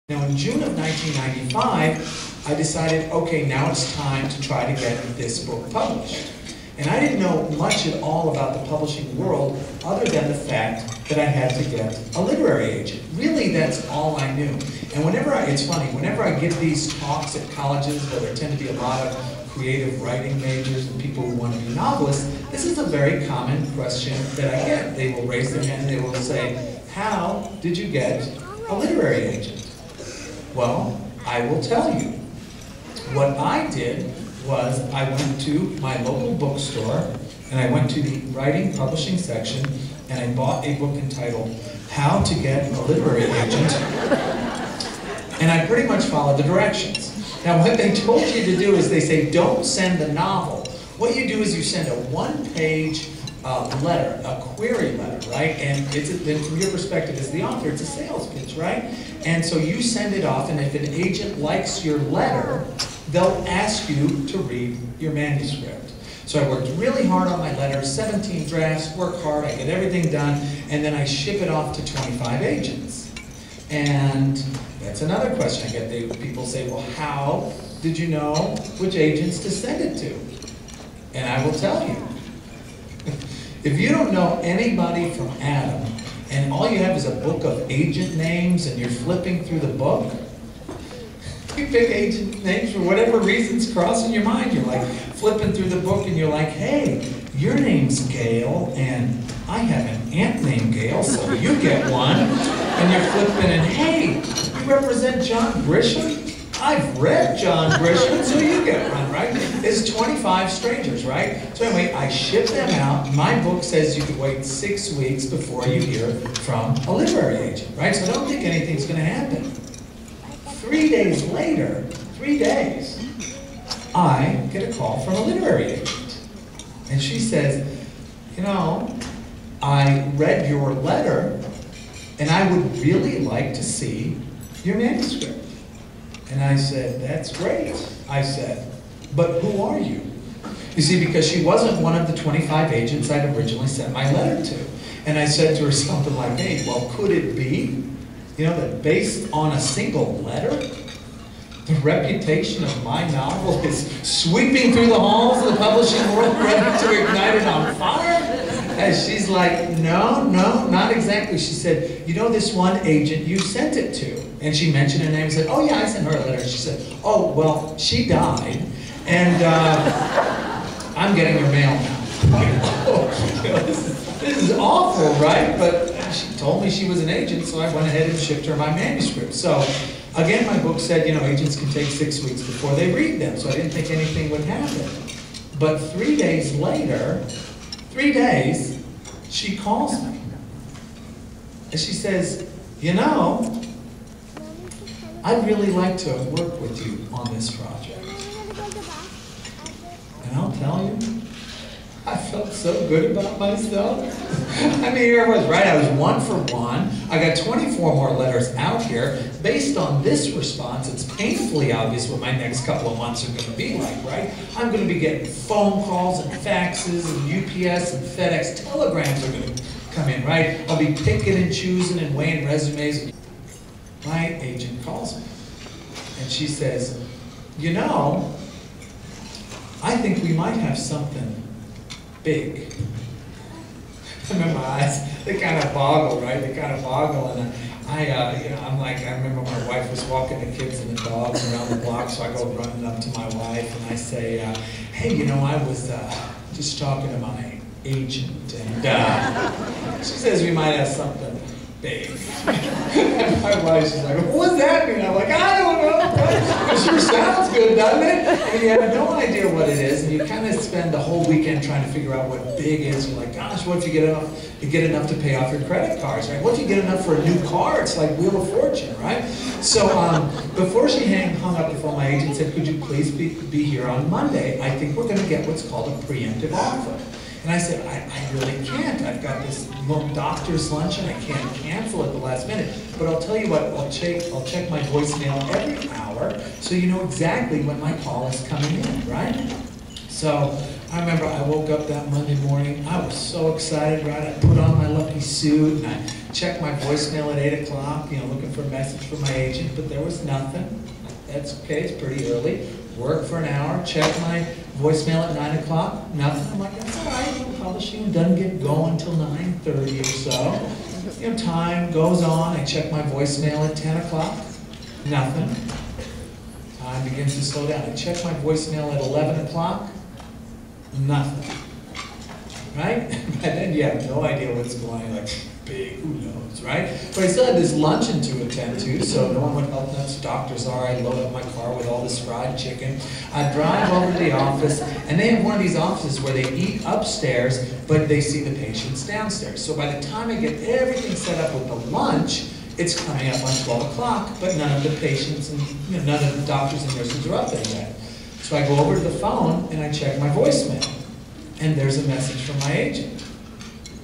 Now in June of 1995, I decided, okay, now it's time to try to get this book published. And I didn't know much at all about the publishing world other than the fact that I had to get a literary agent. Really, that's all I knew. And it's funny, whenever I give these talks at colleges where there tend to be a lot of creative writing majors and people who want to be novelists, this is a very common question that I get. They will raise their hand and they will say, how did you get a literary agent? Well, I will tell you. What I did was I went to my local bookstore and I went to the writing publishing section and I bought a book entitled How to Get a Literary Agent, and I pretty much followed the directions. Now what they told you to do is they say don't send the novel. What you do is you send a one-page letter, a query letter, right? And then from your perspective as the author, it's a sales pitch, right? And so you send it off, and if an agent likes your letter, they'll ask you to read your manuscript. So I worked really hard on my letter, 17 drafts, work hard, I get everything done, and then I ship it off to 25 agents. And that's another question I get. People say, well, how did you know which agents to send it to? And I will tell you. If you don't know anybody from Adam, and all you have is a book of agent names and you're flipping through the book, you pick agent names for whatever reasons crossing your mind. You're like flipping through the book and you're like, hey, your name's Gail and I have an aunt named Gail, so you get one. And you're flipping and hey, you represent John Grisham? I've read John Grisham, so you get one, right? It's 25 strangers, right? So anyway, I ship them out. My book says you could wait 6 weeks before you hear from a literary agent, right? So don't think anything's going to happen. 3 days later, 3 days, I get a call from a literary agent. And she says, you know, I read your letter, and I would really like to see your manuscript. And I said, that's great. I said, but who are you? You see, because she wasn't one of the 25 agents I'd originally sent my letter to. And I said to her something like, hey, well, could it be, you know, that based on a single letter, the reputation of my novel is sweeping through the halls of the publishing world ready to ignite it on fire? And she's like, no, not exactly. She said, you know this one agent you sent it to? And she mentioned her name and said, oh yeah, I sent her a letter. She said, oh, well, she died, and I'm getting her mail now. You know, this is awful, right? But she told me she was an agent, so I went ahead and shipped her my manuscript. So again, my book said, you know, agents can take 6 weeks before they read them, so I didn't think anything would happen. But 3 days later, 3 days, she calls me. And she says, you know, I'd really like to work with you on this project. And I'll tell you, I felt so good about myself. I mean, here I was, right? I was 1 for 1. I got 24 more letters out here. Based on this response, it's painfully obvious what my next couple of months are going to be like, right? I'm going to be getting phone calls and faxes and UPS and FedEx telegrams are going to come in, right? I'll be picking and choosing and weighing resumes. My agent calls me, and she says, you know, I think we might have something big. I remember my eyes, they kind of boggle, right? They kind of boggle, and I'm like, I remember my wife was walking the kids and the dogs around the block, so I go running up to my wife, and I say, hey, you know, I was just talking to my agent, and she says we might have something big. And my wife, she's like, what does that mean? I'm like, I don't know. It sure sounds good, doesn't it? And you have no idea what it is, and you kind of spend the whole weekend trying to figure out what big is. You're like, gosh, what if you get enough to pay off your credit cards, right? What if you get enough for a new car? It's like Wheel of Fortune, right? So before she hung up the phone, my agent said, could you please be here on Monday? I think we're going to get what's called a preemptive offer. And I said, I really can't. I've got this doctor's luncheon. I can't cancel at the last minute. But I'll tell you what, I'll check my voicemail every hour so you know exactly when my call is coming in, right? So I remember I woke up that Monday morning. I was so excited, right? I put on my lucky suit and I check my voicemail at 8 o'clock, you know, looking for a message from my agent, but there was nothing. That's okay, it's pretty early. Work for an hour, check my voicemail at 9 o'clock, nothing. I'm like, that's all right, you know, publishing doesn't get going till 9:30 or so. You know, time goes on, I check my voicemail at 10 o'clock, nothing. Time begins to slow down. I check my voicemail at 11 o'clock, nothing. Right? By then you have no idea what's going on, like, big, who knows, right? But I still had this luncheon to attend to, so no one would help us. Doctors are, I load up my car with all this fried chicken. I drive over to the office, and they have one of these offices where they eat upstairs, but they see the patients downstairs. So by the time I get everything set up with the lunch, it's coming up on 12 o'clock, but none of the patients and you know, none of the doctors and nurses are up there yet. So I go over to the phone, and I check my voicemail. And there's a message from my agent.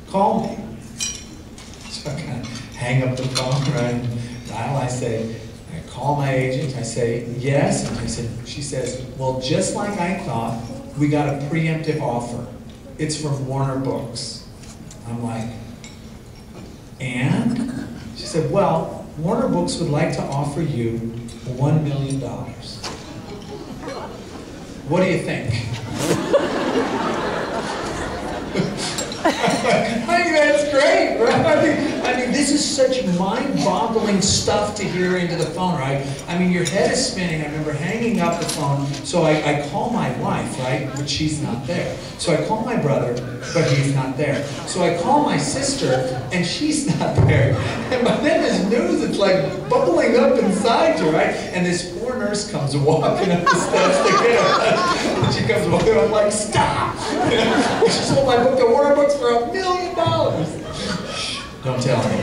Call me. So I kind of hang up the phone, right? Dial, I call my agent, I say, yes. And she says, well, just like I thought, we got a preemptive offer. It's from Warner Books. I'm like, and? She said, well, Warner Books would like to offer you $1 million. What do you think? I mean, that's great, right? I mean, this is such mind-boggling stuff to hear into the phone, right? I mean, your head is spinning. I remember hanging up the phone, so I call my wife, right? But she's not there. So I call my brother, but he's not there. So I call my sister, and she's not there. And by then this news, it's like bubbling up inside you, right? And this poor nurse comes walking up the steps to get her. And she comes walking, I'm like, stop! You know? She sold my book to Warner Books for $1 million. Shh, don't tell me.